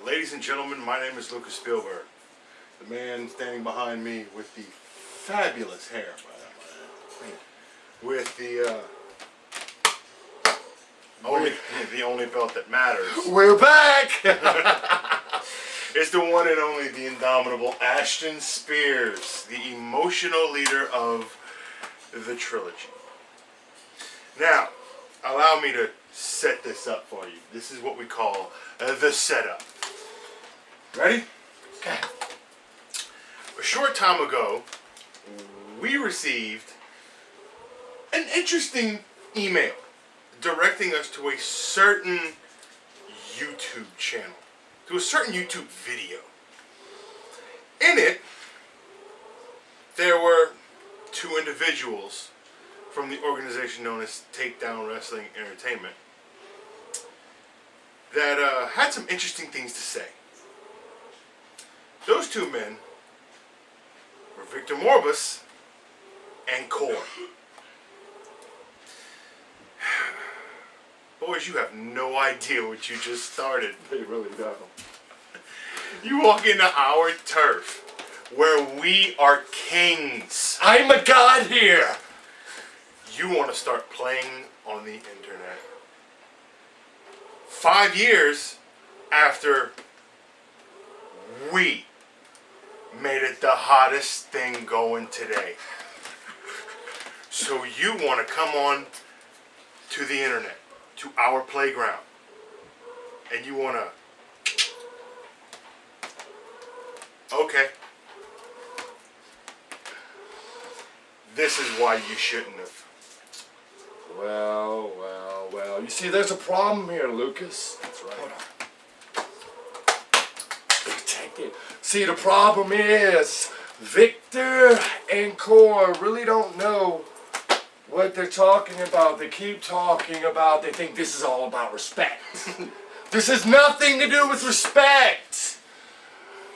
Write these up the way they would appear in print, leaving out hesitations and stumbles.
Ladies and gentlemen, my name is Lucas Spielberg. The man standing behind me with the fabulous hair, with the only belt that matters. We're back! It's the one and only, the indomitable Ashton Spears, the emotional leader of the Trilogy. Now, allow me to set this up for you. This is what we call the setup. Ready? Okay. A short time ago, we received an interesting email directing us to a certain YouTube channel, to a certain YouTube video. In it, there were two individuals from the organization known as Takedown Entertainment that had some interesting things to say. Those two men were Victor Morbus and Core. Boys, you have no idea what you just started. They really don't. You walk into our turf where we are kings. I'm a god here! You want to start playing on the internet. 5 years after we made it the hottest thing going today. So you want to come on to the internet, to our playground, and you want to... Okay. This is why you shouldn't have. Well. You see, there's a problem here, Lucas. That's right. Hold on. Take it. See, the problem is Victor and Core really don't know what they're talking about. They keep talking about, they think this is all about respect. This has nothing to do with respect.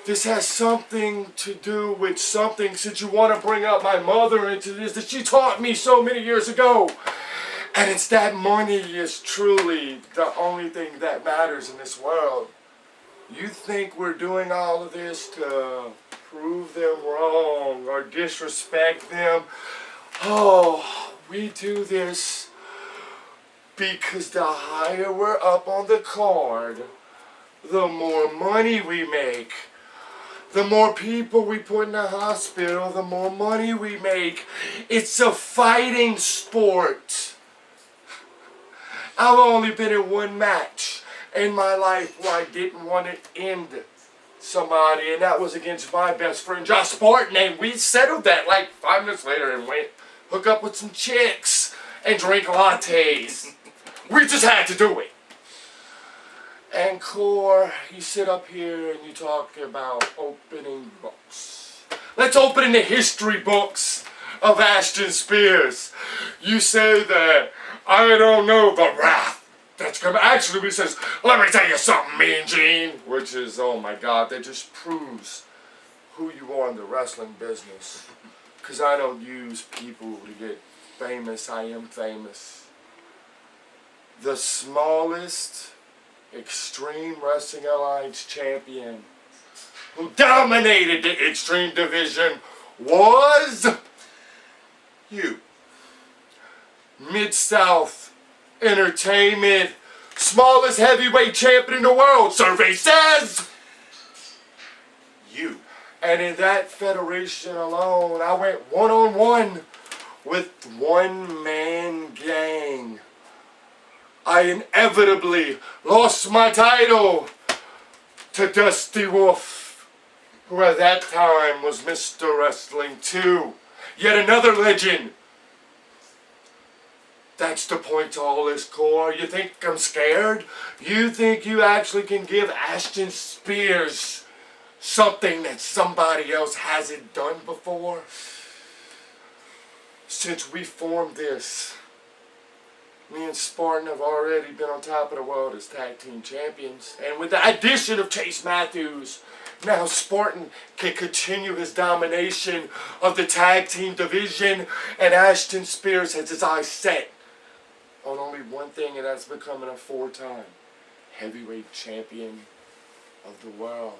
This has something to do with something, since you want to bring up my mother into this, that she taught me so many years ago. And it's that money is truly the only thing that matters in this world. You think we're doing all of this to prove them wrong or disrespect them? Oh, we do this because the higher we're up on the card, the more money we make. The more people we put in the hospital, the more money we make. It's a fighting sport. I've only been in one match in my life where I didn't want to end somebody, and that was against my best friend Josh Spartan, and we settled that like 5 minutes later and went hook up with some chicks and drink lattes. We just had to do it. And Core, you sit up here and you talk about opening books. Let's open in the history books of Ashton Spears. You say that I don't know the wrath that's coming. Actually, he says, let me tell you something, Mean Gene. Which is, oh my God, that just proves who you are in the wrestling business. Because I don't use people to get famous. I am famous. The smallest Extreme Wrestling Alliance champion who dominated the Extreme Division was you. Mid-South Entertainment, smallest heavyweight champion in the world, survey says! You. And in that federation alone, I went one-on-one with one-man gang. I inevitably lost my title to Dusty Wolf, who at that time was Mr. Wrestling 2. Yet another legend. That's the point to all this, Core. You think I'm scared? You think you actually can give Ashton Spears something that somebody else hasn't done before? Since we formed this, me and Spartan have already been on top of the world as tag team champions. And with the addition of Chase Matthews, now Spartan can continue his domination of the tag team division, and Ashton Spears has his eyes set on only one thing, and that's becoming a 4-time heavyweight champion of the world.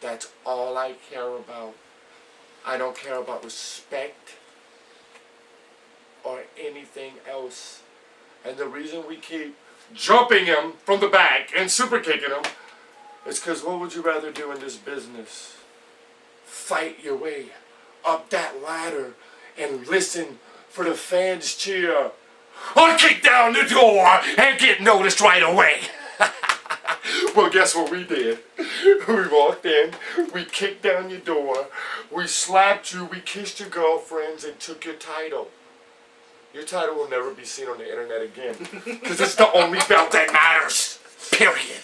That's all I care about. I don't care about respect or anything else. And the reason we keep jumping him from the back and super kicking him is because what would you rather do in this business? Fight your way up that ladder and listen for the fans cheer, or kick down the door and get noticed right away. Well, guess what we did? We walked in, we kicked down your door, we slapped you, we kissed your girlfriends, and took your title. Your title will never be seen on the internet again, because it's the only belt that matters. Period.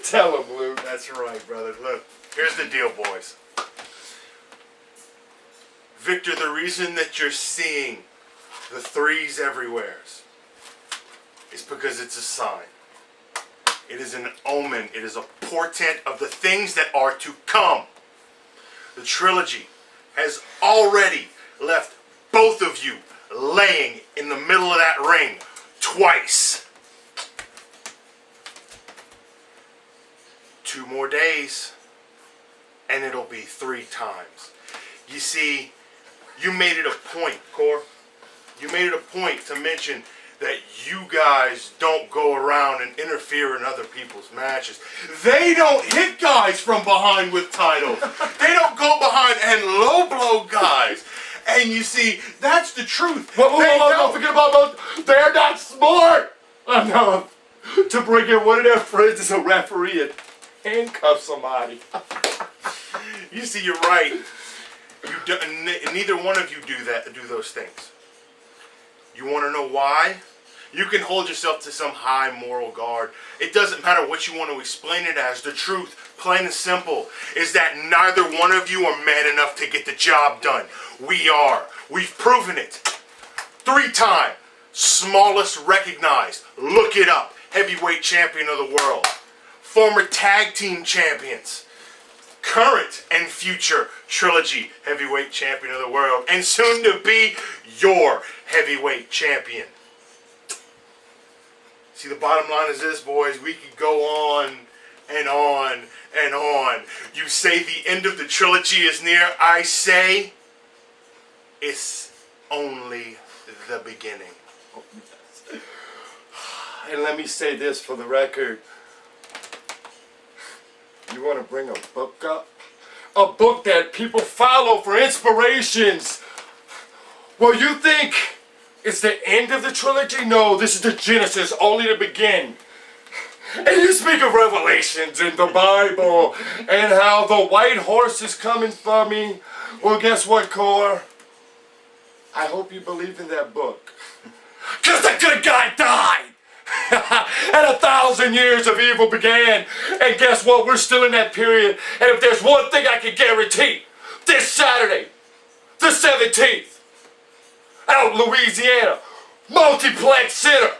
Tell him, Luke. That's right, brother. Look, here's the deal, boys. Victor, the reason that you're seeing the threes everywhere is because it's a sign. It is an omen. It is a portent of the things that are to come. The trilogy has already left both of you laying in the middle of that ring twice. 2 more days, and it'll be 3 times. You see, you made it a point, Cor. You made it a point to mention that you guys don't go around and interfere in other people's matches. They don't hit guys from behind with titles. They don't go behind and low blow guys. And you see, that's the truth. Don't forget about they're not smart enough to bring in one of their friends as a referee and handcuff somebody. You see, you're right. Neither one of you do those things. You want to know why? You can hold yourself to some high moral guard. It doesn't matter what you want to explain it as. The truth, plain and simple, is that neither one of you are man enough to get the job done. We are. We've proven it. 3-time, smallest recognized. Look it up. Heavyweight champion of the world. Former tag team champions. Current and future Trilogy heavyweight champion of the world, and soon to be your heavyweight champion. See, the bottom line is this, boys. We could go on and on and on. You say the end of the trilogy is near. I say it's only the beginning. And let me say this for the record. You want to bring a book up? A book that people follow for inspirations. Well, you think it's the end of the trilogy? No, this is the Genesis, only to begin. And you speak of Revelations in the Bible and how the white horse is coming for me. Well, guess what, Cor? I hope you believe in that book. Because the good guy died. And 1,000 years of evil began. And guess what? We're still in that period. And if there's one thing I can guarantee, this Saturday, the 17th, out in Louisiana, Multiplex Center,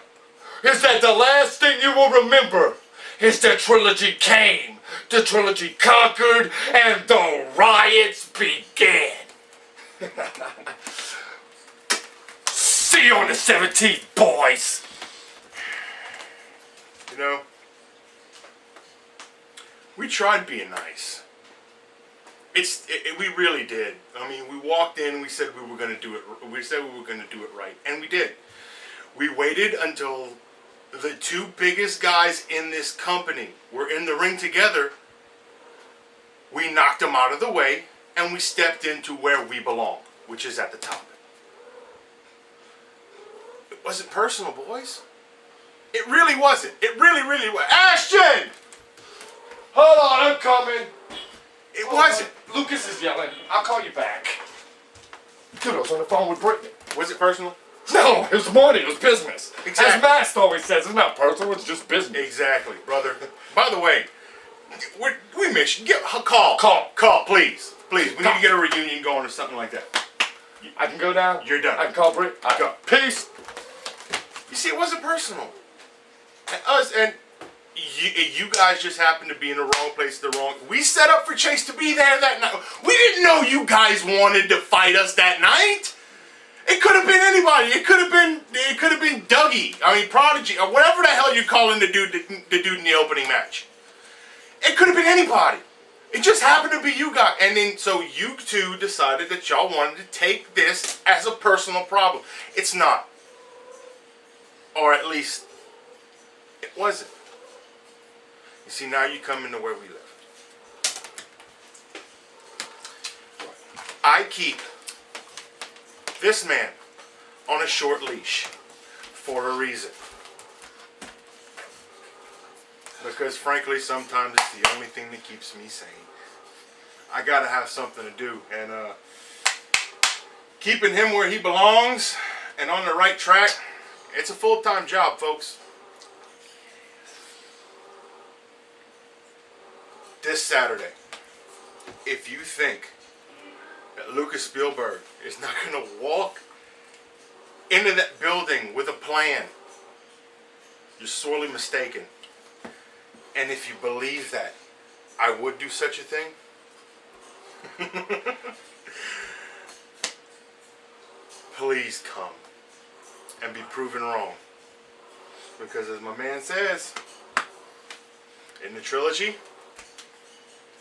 is that the last thing you will remember is the trilogy came, the trilogy conquered, and the riots began. See you on the 17th, boys. You know, we tried being nice. We really did. I mean, we walked in, we said we were going to do it. We said we were going to do it right, and we did. We waited until the 2 biggest guys in this company were in the ring together. We knocked them out of the way, and we stepped into where we belong, which is at the top. It wasn't personal, boys. It really wasn't. It really was. Ashton! Hold on, I'm coming. It wasn't. Lucas is yelling. I'll call you back. Dude, I was on the phone with Brittany. Was it personal? No, it was money. It was business. Exactly. As Max always says, it's not personal. It's just business. Exactly, brother. By the way, we miss you. Call, please. Please, we need to get a reunion going or something like that. I can go now? You're done. I can call Britt? Go. Peace. You see, it wasn't personal. And you guys just happened to be in the wrong place at the wrong... We set up for Chase to be there that night. We didn't know you guys wanted to fight us that night. It could have been anybody. It could have been Dougie. I mean, Prodigy, or whatever the hell you're calling the dude in the opening match. It could have been anybody. It just happened to be you guys. And then, so you two decided that y'all wanted to take this as a personal problem. It's not. Or at least, it wasn't. You see, now you come into where we live. I keep this man on a short leash for a reason. Because frankly, sometimes it's the only thing that keeps me sane. I gotta have something to do. And keeping him where he belongs and on the right track, it's a full-time job, folks. This Saturday, if you think that Lucas Spielberg is not going to walk into that building with a plan, you're sorely mistaken. And if you believe that I would do such a thing, please come and be proven wrong. Because as my man says, in the trilogy,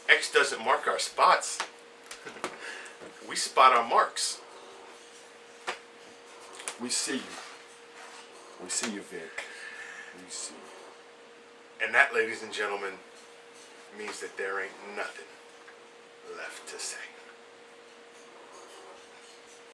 X doesn't mark our spots. We spot our marks. We see you. We see you, Vic. We see you. And that, ladies and gentlemen, means that there ain't nothing left to say.